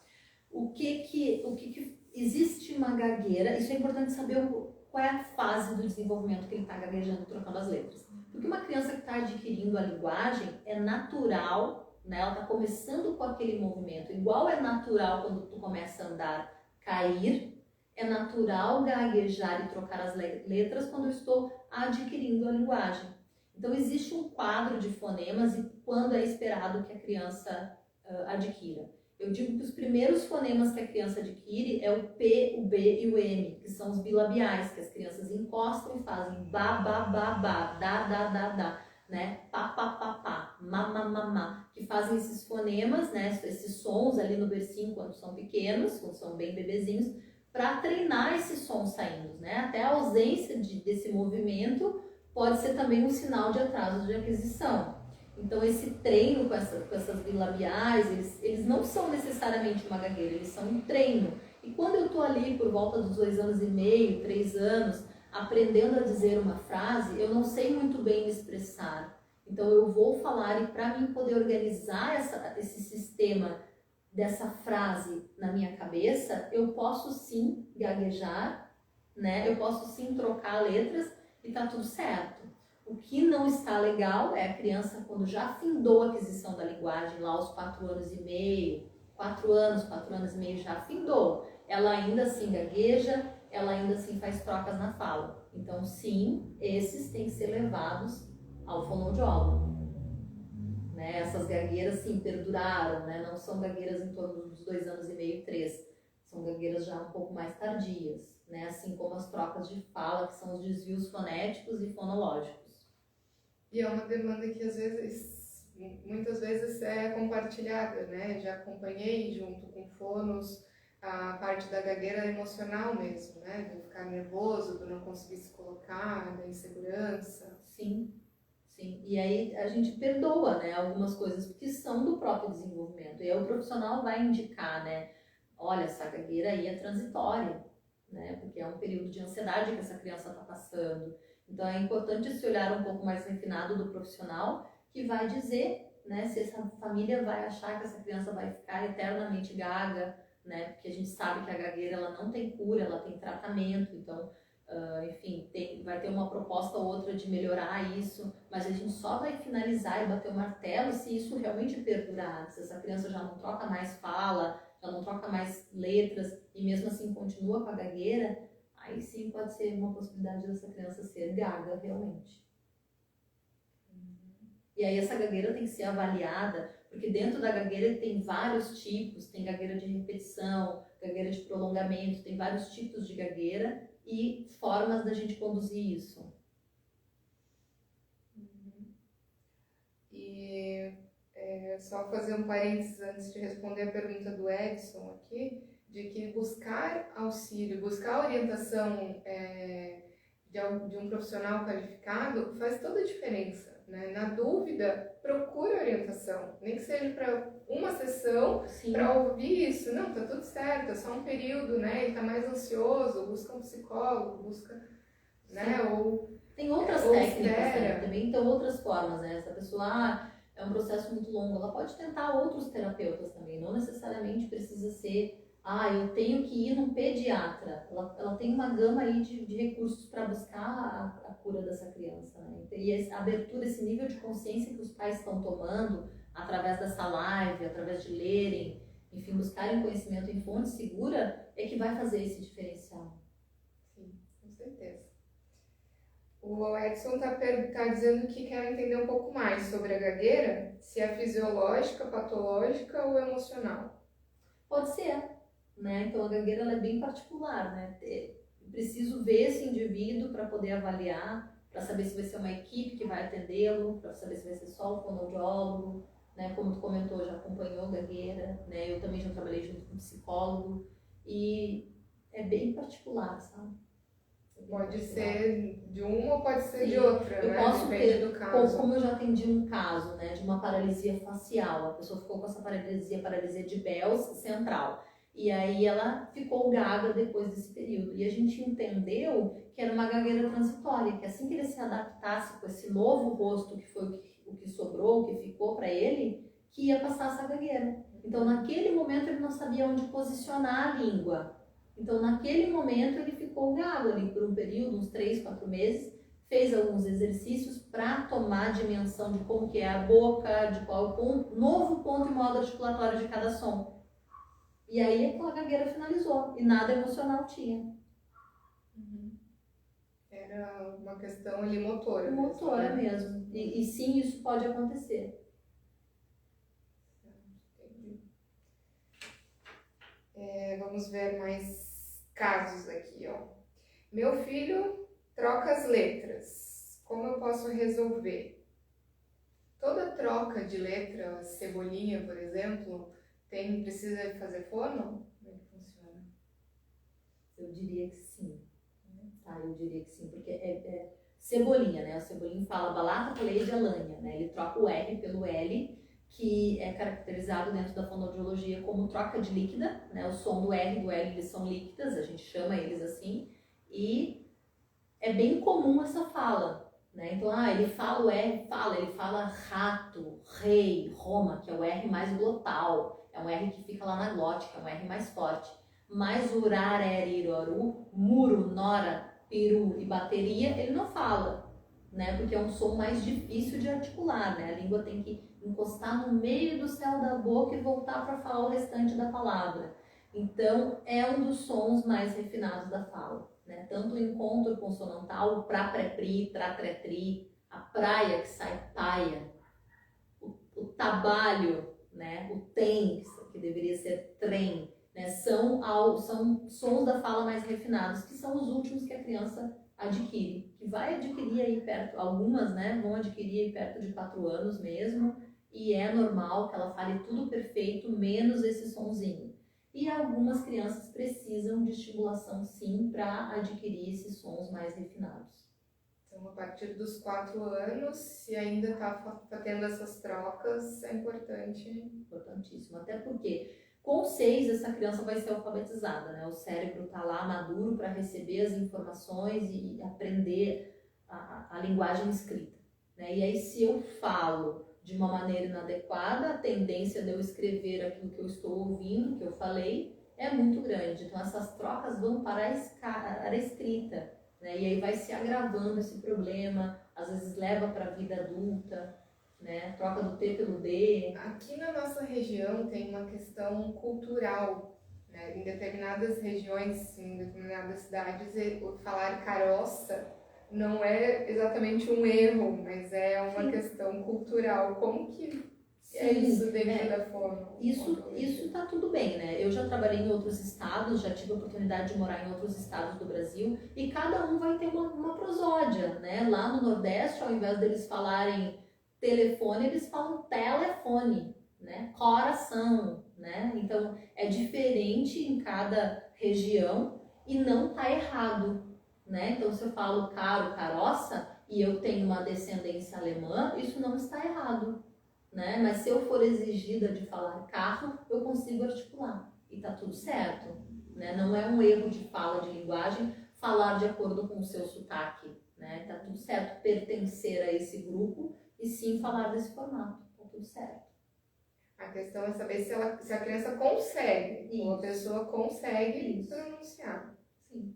O que existe uma gagueira? Isso é importante saber qual é a fase do desenvolvimento que ele está gaguejando, trocando as letras. Porque uma criança que está adquirindo a linguagem é natural, né? Ela está começando com aquele movimento. Igual é natural quando tu começa a andar, cair, é natural gaguejar e trocar as letras quando eu estou adquirindo a linguagem. Então existe um quadro de fonemas e quando é esperado que a criança adquira. Eu digo que os primeiros fonemas que a criança adquire é o P, o B e o M, que são os bilabiais, que as crianças encostam e fazem ba, ba, ba, ba, da, né? Pa, pa, pa, pa, ma, ma, ma, ma, que fazem esses fonemas, né? Esses sons ali no bercinho quando são pequenos, quando são bem bebezinhos, para treinar esses sons saindo, né? Até a ausência desse movimento pode ser também um sinal de atraso de aquisição. Então, esse treino com essas bilabiais, eles não são necessariamente uma gagueira, eles são um treino. E quando eu estou ali por volta dos 2 anos e meio, 3 anos, aprendendo a dizer uma frase, eu não sei muito bem me expressar. Então eu vou falar e para mim poder organizar esse sistema dessa frase na minha cabeça, eu posso sim gaguejar, né? Eu posso sim trocar letras e tá tudo certo. O que não está legal é a criança, quando já findou a aquisição da linguagem, lá aos 4 anos e meio, 4 anos e meio já findou, ela ainda assim gagueja, ela ainda assim faz trocas na fala. Então, sim, esses têm que ser levados ao fonoaudiólogo. Né? Essas gagueiras, sim, perduraram, né? Não são gagueiras em torno dos 2 anos e meio, 3. São gagueiras já um pouco mais tardias, né? Assim como as trocas de fala, que são os desvios fonéticos e fonológicos. E é uma demanda que, às vezes, muitas vezes é compartilhada, né? Já acompanhei junto com fonos a parte da gagueira emocional mesmo, né? Do ficar nervoso, do não conseguir se colocar, da insegurança. Sim, sim. E aí a gente perdoa, né? Algumas coisas que são do próprio desenvolvimento. E aí o profissional vai indicar, né? Olha, essa gagueira aí é transitória, né? Porque é um período de ansiedade que essa criança está passando. Então é importante esse olhar um pouco mais refinado do profissional que vai dizer, né, se essa família vai achar que essa criança vai ficar eternamente gaga, né? Porque a gente sabe que a gagueira ela não tem cura, ela tem tratamento, então, enfim, vai ter uma proposta ou outra de melhorar isso, mas a gente só vai finalizar e bater o martelo se isso realmente perdurar, se essa criança já não troca mais fala, já não troca mais letras e mesmo assim continua com a gagueira. Aí sim pode ser uma possibilidade dessa criança ser gaga realmente. E aí essa gagueira tem que ser avaliada, porque dentro da gagueira tem vários tipos, tem gagueira de repetição, gagueira de prolongamento, tem vários tipos de gagueira e formas da gente conduzir isso. E só fazer um parênteses antes de responder a pergunta do Edson aqui, de que buscar auxílio, buscar orientação de um profissional qualificado faz toda a diferença, né? Na dúvida, procura orientação, nem que seja para uma sessão, para ouvir isso. Não, tá tudo certo, é só um período, né? Ele tá mais ansioso, busca um psicólogo, busca, né? Ou tem outras técnicas, né? Também tem outras formas, né? Essa pessoa é um processo muito longo, ela pode tentar outros terapeutas também, não necessariamente precisa ser eu tenho que ir num pediatra. Ela tem uma gama aí de recursos para buscar a cura dessa criança, né? E essa abertura, esse nível de consciência que os pais estão tomando através dessa live, através de lerem, enfim, buscarem conhecimento em fonte segura, é que vai fazer esse diferencial. Sim, com certeza. O Edson tá dizendo que quer entender um pouco mais sobre a gagueira, se é fisiológica, patológica ou emocional. Pode ser. Né? Então a gagueira ela é bem particular, né? Preciso ver esse indivíduo para poder avaliar, para saber se vai ser uma equipe que vai atendê-lo, para saber se vai ser só o fonoaudiólogo, né? Como tu comentou, já acompanhou gagueira, né? Eu também já trabalhei junto com um psicólogo e é bem particular, sabe? Pode ser de uma ou pode ser Sim. de outra, eu né? posso Depende ter, do caso. como eu já atendi um caso, né, de uma paralisia facial, a pessoa ficou com essa paralisia de Bell's central. E aí ela ficou gaga depois desse período. E a gente entendeu que era uma gagueira transitória, que assim que ele se adaptasse com esse novo rosto, que foi o que sobrou, o que ficou para ele, que ia passar essa gagueira. Então naquele momento ele não sabia onde posicionar a língua. Então naquele momento ele ficou gago ali por um período, uns 3, 4 meses, fez alguns exercícios para tomar a dimensão de como que é a boca, de qual é o ponto, novo ponto e modo articulatório de cada som. E aí aquela gagueira finalizou e nada emocional tinha. Era uma questão ali motora. Motora mesmo. E sim, isso pode acontecer. Entendi. Vamos ver mais casos aqui, ó. Meu filho troca as letras. Como eu posso resolver? Toda troca de letra, cebolinha, por exemplo, precisa fazer fono? Como é que funciona? Eu diria que sim. Tá, eu diria que sim, porque é cebolinha, né? O cebolinha fala balata, peleia, alanha, né? Ele troca o R pelo L, que é caracterizado dentro da fonoaudiologia como troca de líquida, né? O som do R e do L eles são líquidas, a gente chama eles assim, e é bem comum essa fala, né? Então, ele fala o R, ele fala rato, rei, Roma, que é o R mais glotal, é um R que fica lá na glote, que é um R mais forte. Mas urar, iroru, muro, nora, peru e bateria, ele não fala, né? Porque é um som mais difícil de articular, né? A língua tem que encostar no meio do céu da boca e voltar para falar o restante da palavra. Então, é um dos sons mais refinados da fala, né? Tanto o encontro consonantal, o pra-pré-pri, tra-tré-tri, a praia que sai paia, o trabalho, né? O tem, que deveria ser trem, né? São sons da fala mais refinados, que são os últimos que a criança adquire, que vai adquirir aí perto, algumas, né, vão adquirir aí perto de 4 anos mesmo, e é normal que ela fale tudo perfeito, menos esse sonzinho. E algumas crianças precisam de estimulação, sim, para adquirir esses sons mais refinados. Então, a partir dos 4 anos, se ainda está tendo essas trocas, é importante. Importantíssimo. Até porque, com 6, essa criança vai ser alfabetizada, né? O cérebro está lá maduro para receber as informações e aprender a linguagem escrita, né? E aí, se eu falo de uma maneira inadequada, a tendência de eu escrever aquilo que eu estou ouvindo, que eu falei, é muito grande. Então, essas trocas vão para a escrita, né? E aí vai se agravando esse problema, às vezes leva para a vida adulta, né? Troca do T pelo D. Aqui na nossa região tem uma questão cultural, né? Em determinadas regiões, em determinadas cidades, o falar caroça não é exatamente um erro, mas é uma Sim. questão cultural. Como que é Sim, isso dentro da forma? Isso tá tudo bem, né? Eu já trabalhei em outros estados, já tive a oportunidade de morar em outros estados do Brasil e cada um vai ter uma prosódia, né? Lá no Nordeste, ao invés deles falarem telefone, eles falam telefone, né? Coração, né? Então é diferente em cada região e não tá errado, né? Então se eu falo caro, caroça e eu tenho uma descendência alemã, isso não está errado, né? Mas se eu for exigida de falar carro, eu consigo articular e tá tudo certo, né? Não é um erro de fala de linguagem falar de acordo com o seu sotaque, né? Tá tudo certo pertencer a esse grupo e sim falar desse formato, tá tudo certo. A questão é saber se a criança consegue, ou a pessoa consegue pronunciar. Sim.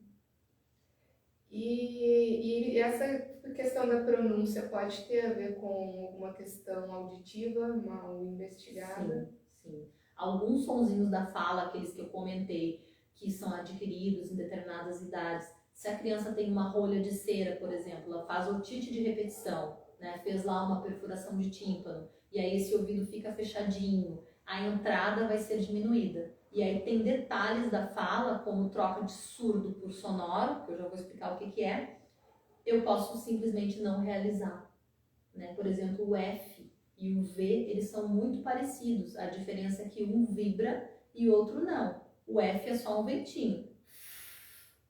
E essa questão da pronúncia pode ter a ver com alguma questão auditiva mal investigada? Sim. Alguns sonzinhos da fala, aqueles que eu comentei, que são adquiridos em determinadas idades. Se a criança tem uma rolha de cera, por exemplo, ela faz otite de repetição, né? Fez lá uma perfuração de tímpano, e aí esse ouvido fica fechadinho, a entrada vai ser diminuída. E aí tem detalhes da fala, como troca de surdo por sonoro, que eu já vou explicar o que é, eu posso simplesmente não realizar, né? Por exemplo, o F e o V, eles são muito parecidos. A diferença é que um vibra e o outro não. O F é só um ventinho.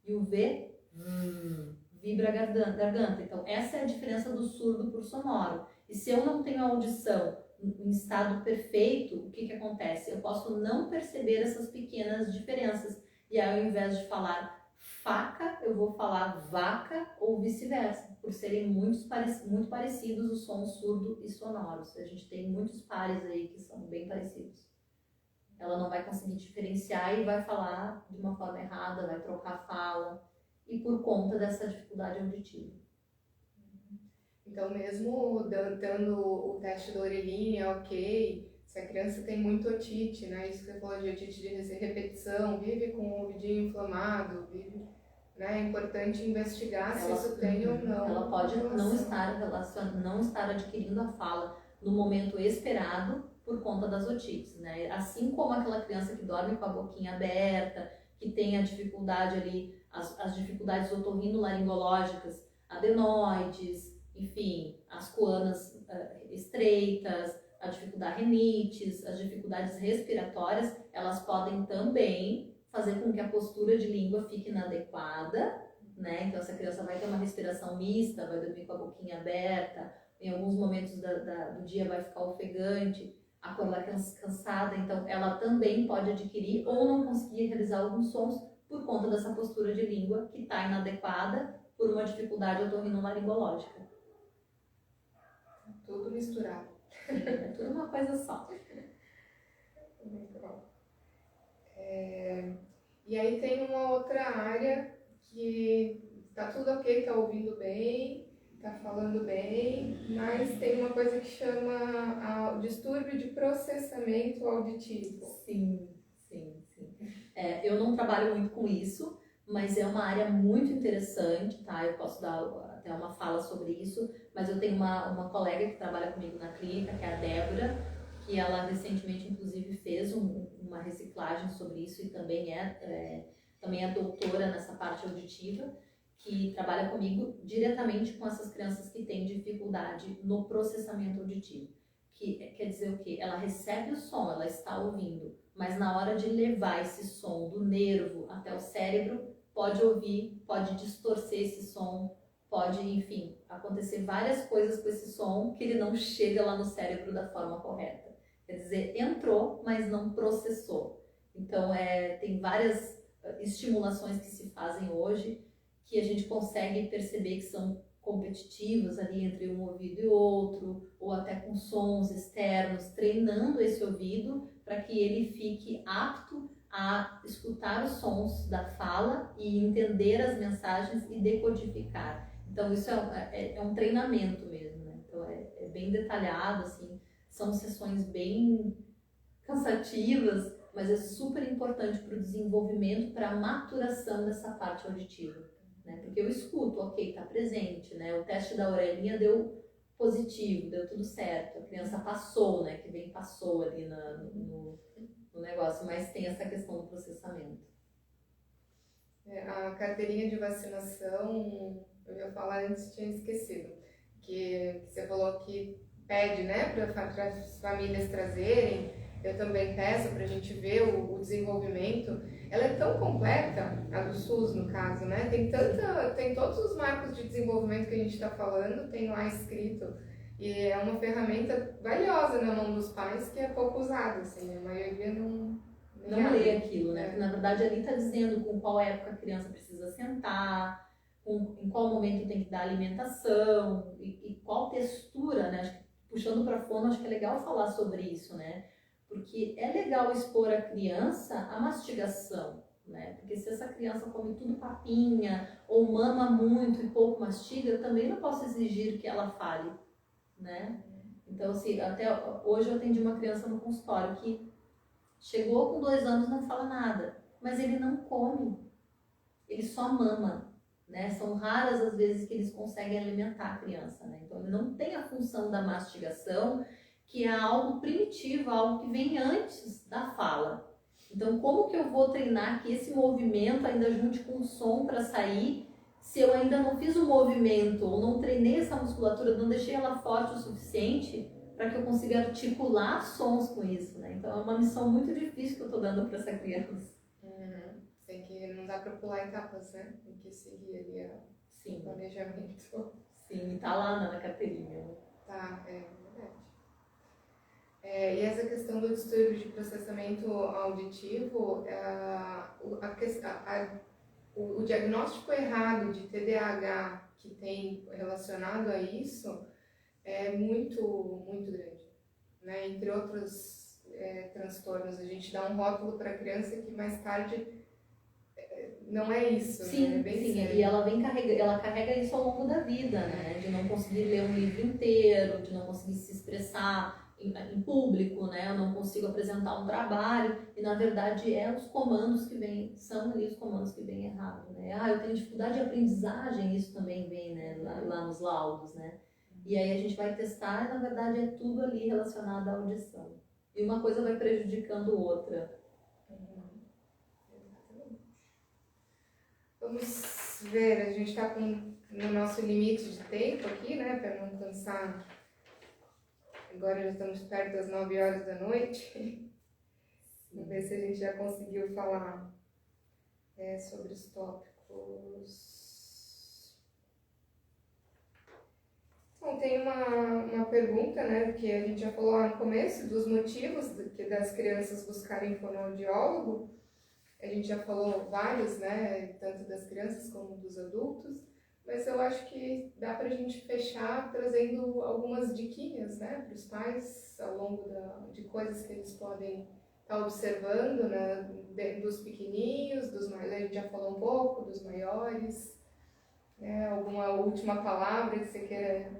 E o V vibra a garganta. Então, essa é a diferença do surdo por sonoro. E se eu não tenho a audição em estado perfeito, o que acontece? Eu posso não perceber essas pequenas diferenças. E aí, ao invés de falar faca, eu vou falar vaca ou vice-versa, por serem muito parecidos os sons surdo e sonoros. A gente tem muitos pares aí que são bem parecidos. Ela não vai conseguir diferenciar e vai falar de uma forma errada, vai trocar a fala, e por conta dessa dificuldade auditiva. Então, mesmo dando o teste da orelhinha, ok, se a criança tem muito otite, né? Isso que você falou de otite de repetição, vive com o ouvidinho inflamado, né? É importante investigar se isso tem ou não. Ela pode não estar adquirindo a fala no momento esperado por conta das otites, né? Assim como aquela criança que dorme com a boquinha aberta, que tem a dificuldade ali, as dificuldades otorrinolaringológicas, adenoides, enfim, as coanas estreitas, a dificuldade rinites, as dificuldades respiratórias, elas podem também fazer com que a postura de língua fique inadequada, né? Então essa criança vai ter uma respiração mista, vai dormir com a boquinha aberta, em alguns momentos do dia vai ficar ofegante, acordar cansada, então ela também pode adquirir ou não conseguir realizar alguns sons por conta dessa postura de língua que está inadequada por uma dificuldade otorrinolaringológica. Tudo misturado. É tudo uma coisa só. Muito bom. E aí tem uma outra área que tá tudo ok, tá ouvindo bem, tá falando bem, mas tem uma coisa que chama o distúrbio de processamento auditivo. Sim. Eu não trabalho muito com isso, mas é uma área muito interessante, tá? Eu posso dar até uma fala sobre isso, mas eu tenho uma colega que trabalha comigo na clínica, que é a Débora, que ela recentemente, inclusive, fez uma reciclagem sobre isso e também é doutora nessa parte auditiva, que trabalha comigo diretamente com essas crianças que têm dificuldade no processamento auditivo. Que quer dizer o quê? Ela recebe o som, ela está ouvindo, mas na hora de levar esse som do nervo até o cérebro, pode ouvir, pode distorcer esse som, pode, enfim, acontecer várias coisas com esse som que ele não chega lá no cérebro da forma correta. Quer dizer, entrou, mas não processou. Então, tem várias estimulações que se fazem hoje que a gente consegue perceber que são competitivos ali entre um ouvido e outro, ou até com sons externos, treinando esse ouvido para que ele fique apto a escutar os sons da fala e entender as mensagens e decodificar. Então isso é um treinamento mesmo, né? Então é bem detalhado, assim, são sessões bem cansativas, mas é super importante para o desenvolvimento, para a maturação dessa parte auditiva. Né? Porque eu escuto, ok, está presente, né? O teste da orelhinha deu positivo, deu tudo certo, a criança passou, né? Que bem passou ali no negócio, mas tem essa questão do processamento. A carteirinha de vacinação, eu ia falar antes, tinha esquecido, que você falou que pede, né, para as famílias trazerem, eu também peço para a gente ver o desenvolvimento. Ela é tão completa, a do SUS no caso, né? Tem todos os marcos de desenvolvimento que a gente está falando, tem lá escrito. E é uma ferramenta valiosa na mão dos pais que é pouco usada, assim, a maioria não lê aquilo, né? Porque, na verdade, ali está dizendo com qual época a criança precisa sentar, em qual momento tem que dar alimentação e qual textura, né? Acho que, puxando para fono, acho que é legal falar sobre isso, né? Porque é legal expor a criança à mastigação, né? Porque se essa criança come tudo papinha ou mama muito e pouco mastiga, eu também não posso exigir que ela fale, né? Então, assim, até hoje eu atendi uma criança no consultório que chegou com 2 anos e não fala nada, mas ele não come, ele só mama, né? São raras as vezes que eles conseguem alimentar a criança, né? Então, ele não tem a função da mastigação, que é algo primitivo, algo que vem antes da fala. Então, como que eu vou treinar que esse movimento ainda junte com o som para sair, se eu ainda não fiz o movimento, ou não treinei essa musculatura, não deixei ela forte o suficiente para que eu consiga articular sons com isso, né? Então, é uma missão muito difícil que eu estou dando para essa criança. Tem que, não dá para pular etapas, né? Tem que seguir ali o planejamento. Sim, tá lá na carteirinha. Tá, é verdade. E essa questão do distúrbio de processamento auditivo, o diagnóstico errado de TDAH que tem relacionado a isso é muito, muito grande, né? Entre outros transtornos, a gente dá um rótulo para a criança que mais tarde não é isso, sim, né? É bem sim, sério. e ela carrega isso ao longo da vida, né? De não conseguir ler um livro inteiro, de não conseguir se expressar em público, né? Eu não consigo apresentar um trabalho, e na verdade os comandos que vêm, são ali os comandos que vêm errado, né? Eu tenho dificuldade de aprendizagem, isso também vem, né? Lá nos laudos, né? E aí a gente vai testar e na verdade é tudo ali relacionado à audição. E uma coisa vai prejudicando outra. Vamos ver, a gente está no nosso limite de tempo aqui, né? Para não cansar. Agora já estamos perto das 9 horas da noite. Vamos ver se a gente já conseguiu falar sobre os tópicos. Bom, tem uma pergunta, né, que a gente já falou lá no começo, dos motivos das crianças buscarem fonoaudiólogo. A gente já falou vários, né, tanto das crianças como dos adultos. mas eu acho que dá para a gente fechar trazendo algumas diquinhas, né, para os pais ao longo de coisas que eles podem estar observando, né, dos pequenininhos, dos maiores, a gente já falou um pouco, dos maiores, né, alguma última palavra que você queira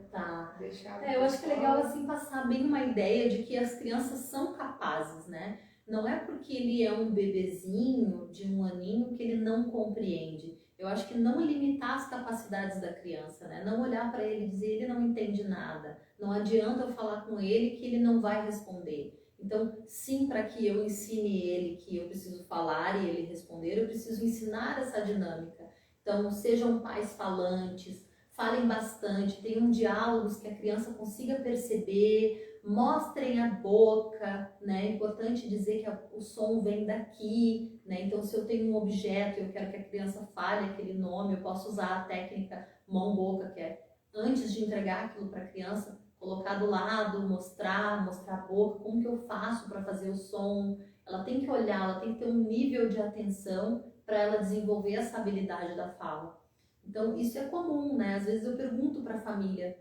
deixar? Eu acho que é legal assim passar bem uma ideia de que as crianças são capazes, né? Não é porque ele é um bebezinho de 1 aninho que ele não compreende. Eu acho que não limitar as capacidades da criança, né? Não olhar para ele e dizer ele não entende nada. Não adianta eu falar com ele que ele não vai responder. Então, sim, para que eu ensine ele que eu preciso falar e ele responder, eu preciso ensinar essa dinâmica. Então, sejam pais falantes, falem bastante, tenham diálogos que a criança consiga perceber, mostrem a boca, né? É importante dizer que o som vem daqui, né? Então, se eu tenho um objeto e eu quero que a criança fale aquele nome, eu posso usar a técnica mão-boca, que é antes de entregar aquilo para a criança, colocar do lado, mostrar a boca, como que eu faço para fazer o som. Ela tem que olhar, ela tem que ter um nível de atenção para ela desenvolver essa habilidade da fala. Então, isso é comum, né? Às vezes eu pergunto para a família,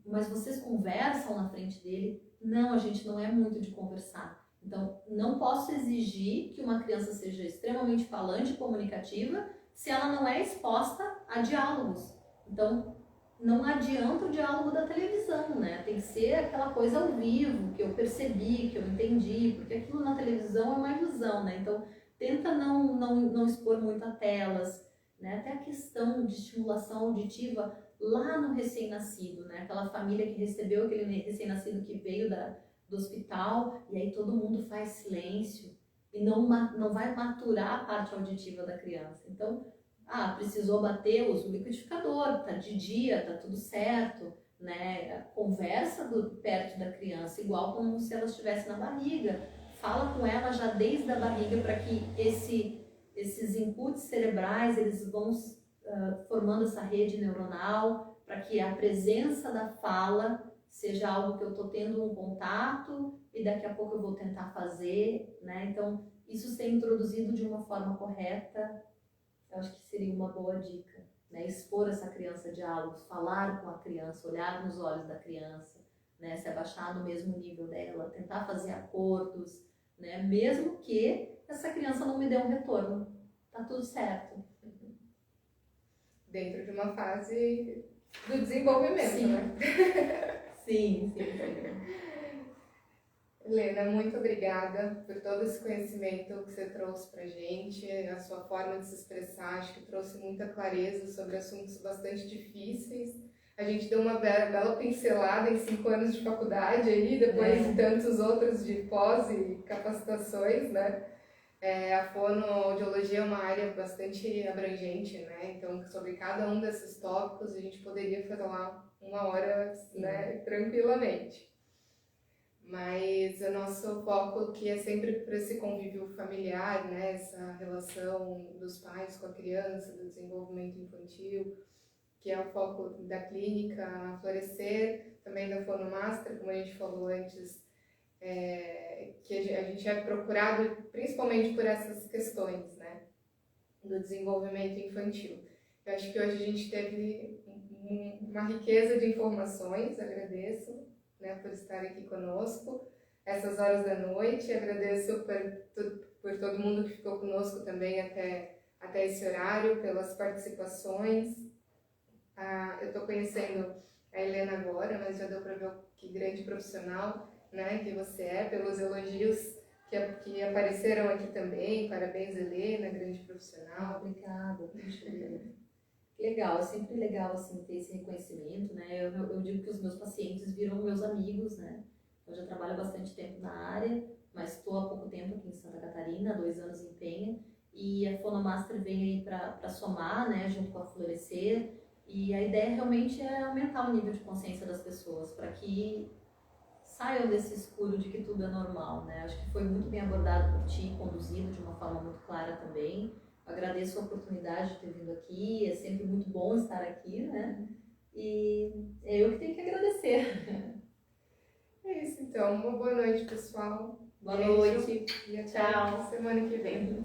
mas vocês conversam na frente dele? Não, a gente não é muito de conversar. Então, não posso exigir que uma criança seja extremamente falante e comunicativa se ela não é exposta a diálogos. Então, não adianta o diálogo da televisão, né? Tem que ser aquela coisa ao vivo, que eu percebi, que eu entendi, porque aquilo na televisão é uma ilusão, né? Então, tenta não expor muito a telas, né? Até a questão de estimulação auditiva lá no recém-nascido, né? Aquela família que recebeu aquele recém-nascido que veio do hospital e aí todo mundo faz silêncio e não vai maturar a parte auditiva da criança. Então, precisou bater, usa o liquidificador, tá de dia, tá tudo certo, né? Conversa perto da criança, igual como se ela estivesse na barriga. Fala com ela já desde a barriga para que esses inputs cerebrais, eles vão formando essa rede neuronal, para que a presença da fala seja algo que eu estou tendo um contato e daqui a pouco eu vou tentar fazer, né? Então, isso ser introduzido de uma forma correta, eu acho que seria uma boa dica, né? Expor essa criança a diálogos, falar com a criança, olhar nos olhos da criança, né? Se abaixar no mesmo nível dela, tentar fazer acordos, né? Mesmo que essa criança não me dê um retorno, tá tudo certo. Dentro de uma fase do desenvolvimento, sim. Né? Sim. Helena, muito obrigada por todo esse conhecimento que você trouxe pra gente, a sua forma de se expressar, acho que trouxe muita clareza sobre assuntos bastante difíceis. A gente deu uma bela pincelada em 5 anos de faculdade aí, depois de tantos outros de pós e capacitações, né? A fonoaudiologia é uma área bastante abrangente, né? Então, sobre cada um desses tópicos, a gente poderia falar 1 hora, né, tranquilamente. Mas o nosso foco aqui é sempre para esse convívio familiar, né? Essa relação dos pais com a criança, do desenvolvimento infantil, que é o foco da clínica Florescer, também da Fonomaster, como a gente falou antes, que a gente é procurado principalmente por essas questões, né, do desenvolvimento infantil. Eu acho que hoje a gente teve uma riqueza de informações, agradeço, né, por estar aqui conosco, essas horas da noite, agradeço por todo mundo que ficou conosco também até esse horário, pelas participações. Eu estou conhecendo a Helena agora, mas já deu para ver que grande profissional, né, que você é, pelos elogios que apareceram aqui também. Parabéns, Helena, grande profissional. Obrigada. Legal, é sempre legal assim, ter esse reconhecimento, né? Eu digo que os meus pacientes viram meus amigos, né? Eu já trabalho há bastante tempo na área, mas estou há pouco tempo aqui em Santa Catarina, 2 anos em Penha, e a Fonomaster vem aí para somar, né, junto com a Florescer, e a ideia realmente é aumentar o nível de consciência das pessoas, para que saiam desse escuro de que tudo é normal, né? Acho que foi muito bem abordado por ti, conduzido de uma forma muito clara também. Agradeço a oportunidade de ter vindo aqui, é sempre muito bom estar aqui, né? E é eu que tenho que agradecer. É isso, então. Uma boa noite, pessoal. Boa noite. E até Tchau. semana que vem.